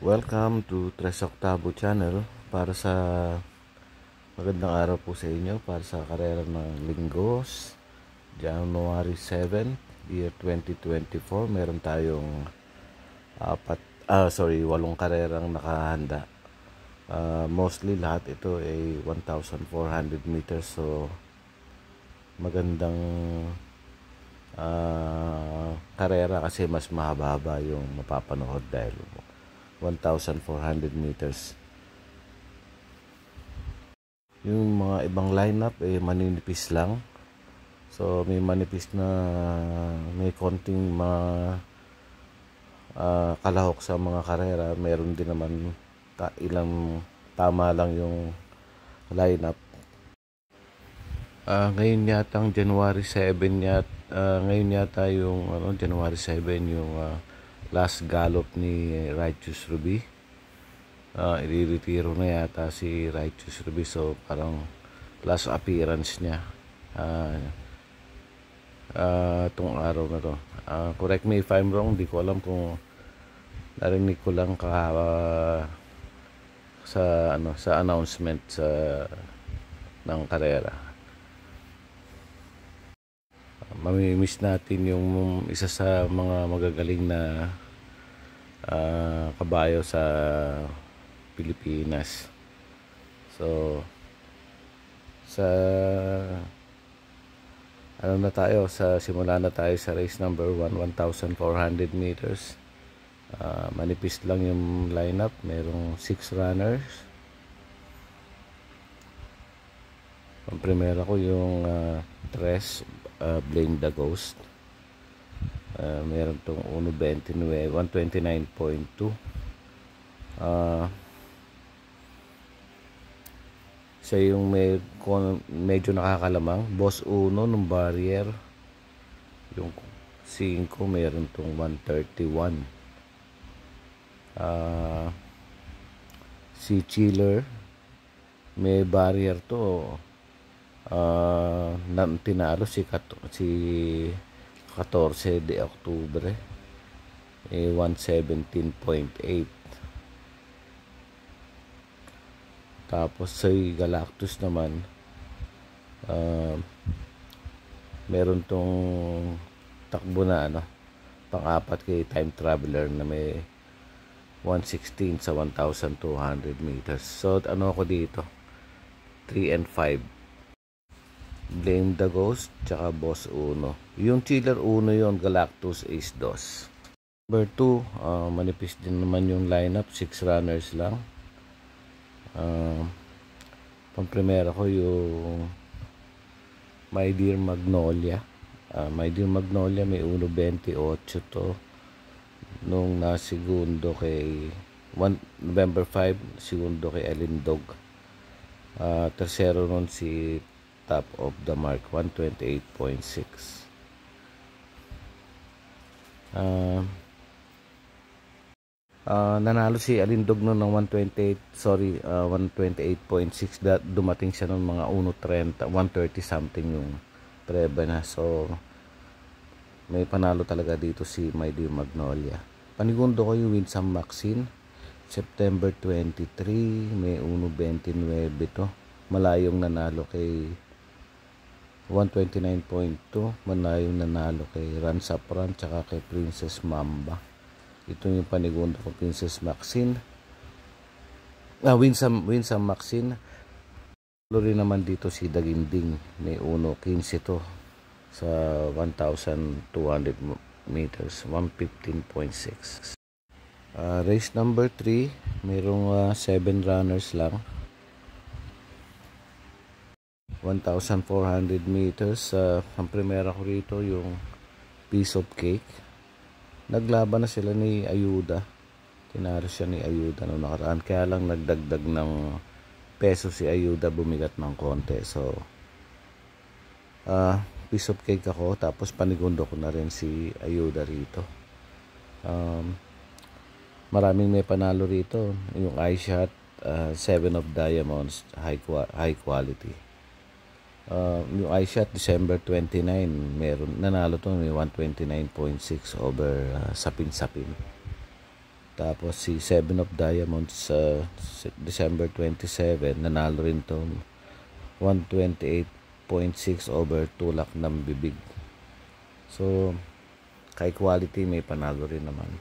Welcome to Tres Octavo Channel para sa magandang araw po sa inyo para sa karera ng Linggo, January 7, year 2024. Meron tayong 8 karerang nakahanda. Mostly lahat ito ay 1,400 meters, so magandang karera kasi mas mahaba yung mapapanood dahil 1,400 meters. Yung mga ibang lineup ay maninipis lang. So may manipis na may konting kalahok sa mga karera. Meron din naman ilang tama lang yung lineup. Ngayon yata ang January 7 ngayon yata yung January 7 yung last gallop ni Righteous Ruby. Iriretiro na yata si Righteous Ruby, so parang last appearance niya itong araw na to. Correct me if I'm wrong, di ko alam kung narinig ko lang sa announcement ng karera. Mamimiss natin yung isa sa mga magagaling na kabayo sa Pilipinas. So simula na tayo sa race number 1, 1,400 meters. Manipis lang yung lineup, merong 6 runners. Ang primera ko yung Tres, Blame the Ghost. Meron tong 129.2. Siya yung medyo nakakalamang. Boss Uno ng barrier, yung 5, meron tong 131. Si Chiller may barrier to. Tinalo si 14 de Oktubre 117.8. tapos si Galactus naman meron tong takbo na pang-apat kay Time Traveler na may 116 sa 1,200 meters. So ako dito 3 and 5, Blame the Ghost tsaka Boss Uno. Yung Chiller Uno yon, Galactus Ace Dos. Number 2, manipis din naman yung lineup, 6 runners lang. Pang-primera ko yung My Dear Magnolia. My Dear Magnolia may 1.28 to nung nasigundo kay November 5, segundo kay Alindog. Tercero nun si Top of the Mark, 128.6. Nanalo si Alindog noon ng 128.6. Dumating siya ng mga 130 something yung preba na. So may panalo talaga dito si My Dear Magnolia. Panigundo ko yung Winsome Maxine, September 23, may 1.29 to. Malayong nanalo kay 129.2. Malayong nanalo kay Run Sapran tsaka kay Princess Mamba. Ito yung panigundo ko, Princess Maxine. Winsome Maxine. Rin naman dito si Daginding, may 1.15 to sa 1,200 meters, 115.6. Race number 3, mayroong 7 runners lang, 1,400 meters. Ang primera ko rito yung Piece of Cake. Naglaban na sila ni Ayuda. Tinalo siya ni Ayuda noong nakaraan. Kaya lang nagdagdag ng peso si Ayuda, bumigat ng konti. So Piece of Cake ako, tapos panigundo ko na rin si Ayuda rito. Maraming may panalo rito. Yung iShot, 7 of Diamonds, high quality. Yung iShot December 29, meron nanalo to, may 129.6 over sapin-sapin. Tapos si Seven of Diamonds sa December 27, nanalo rin to 128.6 over tulak ng bibig. So kay quality may panalo rin naman.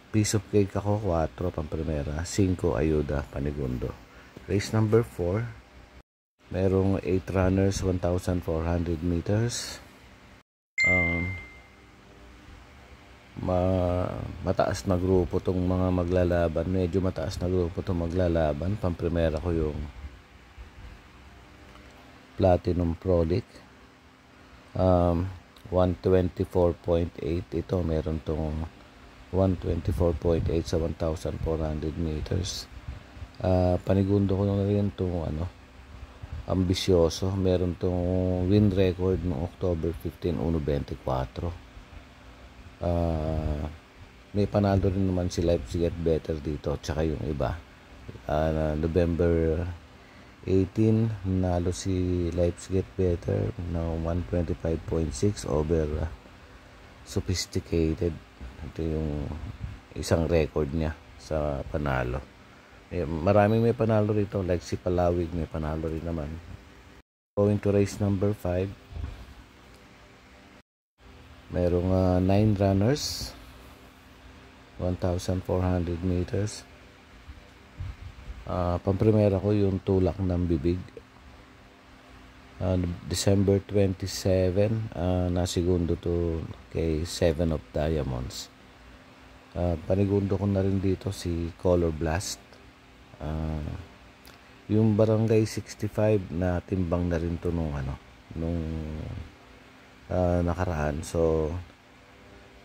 Piece of cake ako 4 pamprimera, 5 ayuda panigundo. Race number 4, merong 8 runners, 1,400 meters. Mataas na grupo tong mga maglalaban, medyo mataas na grupo tong maglalaban. Pamprimera ko yung Platinum Pro League, 124.8. ito meron tong 124.8 sa 1,400 meters. Panigundo ko na rin itong ambisyoso, meron tong win record noong October 15, 1.24. May panalo rin naman si Life Get Better dito, tsaka yung iba. November 18, nalo si Life Get Better ng 125.6 over Sophisticated. Ito yung isang record niya sa panalo. Maraming may panalo rito, like si Palawig may panalo rin naman. Going to race number 5, merong 9 runners, 1,400 meters. Pamprimera ko yung tulak ng bibig, December 27, nasigundo to kay Seven of Diamonds. Panigundo ko na rin dito si Color Blast. Yung Barangay 65 na timbang na rin to nung nakaraan. So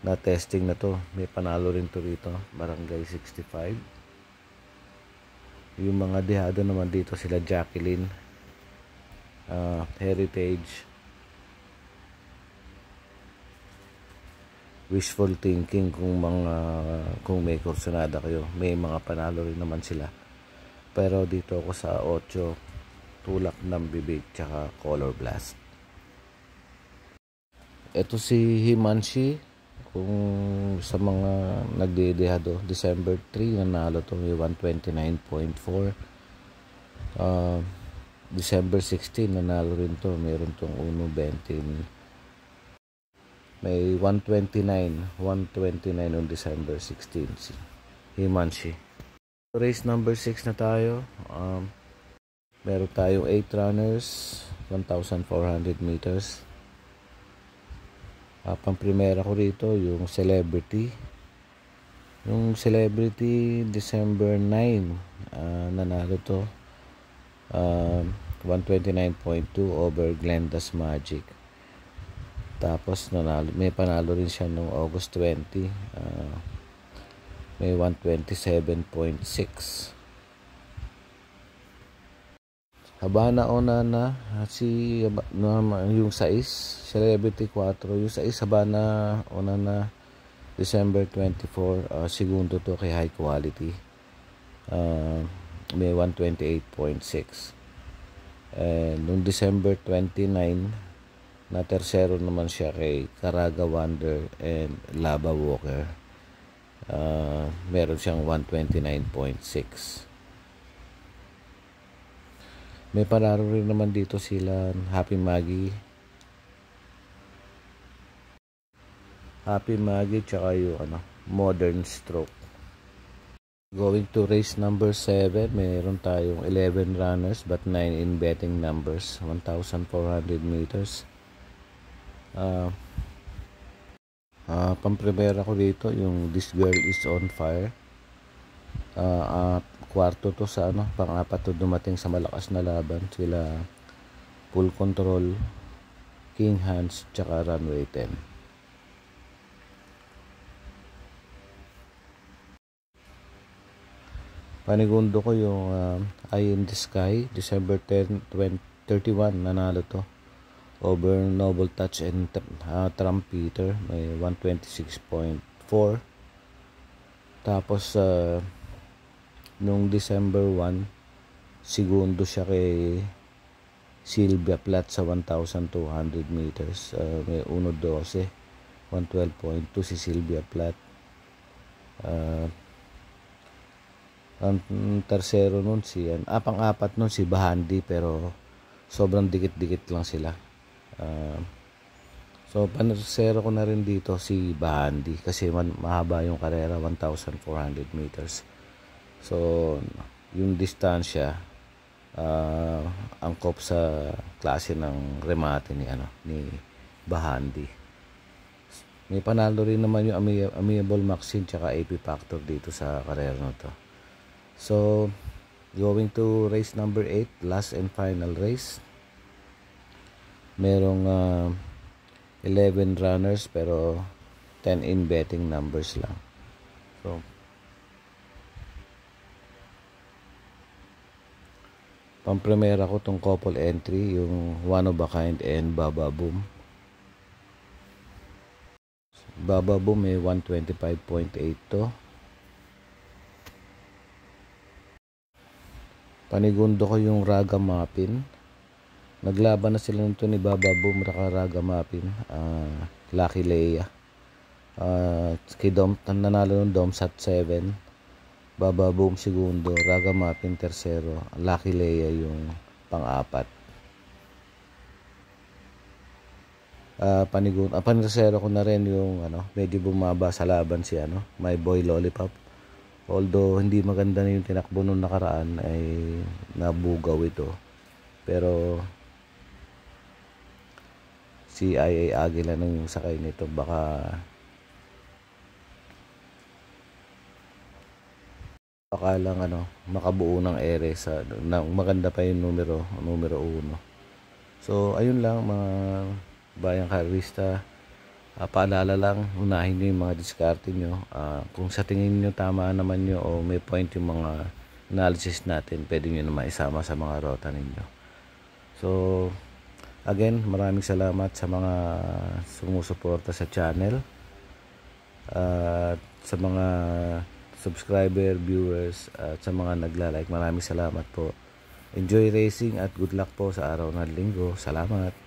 na testing na to, may panalo rin to rito, Barangay 65. Yung mga dehado naman dito sila Jacqueline, Heritage, Wishful Thinking. Kung may kursunada kayo, may mga panalo rin naman sila. Pero dito ako sa 8, tulak ng bibig tsaka Color Blast. Ito si Himanshi, kung sa mga nagdedehado, December 3 nanalo to, may 129.4. December 16 nanalo rin to, meron tong 1.20, may 129 on December 16, Himanshi. Race number 6 na tayo. Meron tayong 8 runners, 1,400 meters. Pamprimera ko rito yung Celebrity. Yung Celebrity December 9, nanalo to, 129.2 over Glenda's Magic. Tapos may panalo rin siya noong August 20, may 127.6. Habana Onana, yung 6, Celebrity 4, yung 6 Habana Onana, December 24, segundo to kay High Quality, may 128.6. And noong December 29, na tersero naman siya kay Caraga Wonder and Lava Walker, meron siyang 129.6. May panalo rin naman dito sila Happy Maggie tsaka yung Modern Stroke. Going to race number 7, mayroon tayong 11 runners but 9 in betting numbers, 1,400 meters. Pamprimera ko dito yung This Girl Is On Fire. Kwarto to sa pang-apat to dumating sa malakas na laban, sila Full Control, King Hans tsaka Runway 10. Panigundo ko yung Eye in the Sky, December 10, 31, nanalo to over Noble Touch and Trumpeter, may 126.4. Tapos nung December 1, segundo siya kay Sylvia Plath sa 1,200 meters, may 1.12, 112.2 si Sylvia Plath. Uh, ang tersero nun pang-apat nun si Bahandi, pero sobrang dikit-dikit lang sila. So panersero ko na rin dito si Bahandi kasi mahaba yung karera, 1,400 meters. So yung distansya angkop sa klase ng remate ni Bahandi. May panalo rin naman yung Amiable Maxine tsaka AP Factor dito sa karera na to. So going to race number 8, last and final race. Merong 11 runners pero 10 in betting numbers lang. So pampremera ko tong couple entry, yung One of a Kind and Baba Boom. Baba Boom may 125.8 to. Panigundo ko yung Raga Mapin. Naglaban na sila nito ni Baba Boom, Raga Mapin, Lucky Leia. Kay Dom, nanalo ng Domsat 7. Baba Boom segundo, Raga Mapin tersero, Lucky Leia yung pang-apat. Panersero ko na rin yung medyo bumaba sa laban si My Boy Lollipop. Although hindi maganda na yung tinakbo nung nakaraan, ay nabugaw ito. Pero si IA Aguila nang yung sakay nito, baka lang makabuo ng ere sa maganda pa yung numero 1. So ayun lang mga bayang karista. Paalala lang, unahin nyo yung mga diskarte nyo. Kung sa tingin nyo tama naman nyo o may point yung mga analysis natin, pwede nyo na maisama sa mga rota ninyo. So again, maraming salamat sa mga sumusuporta sa channel at sa mga subscriber, viewers at sa mga nagla-like. Maraming salamat po. Enjoy racing at good luck po sa araw ng linggo. Salamat.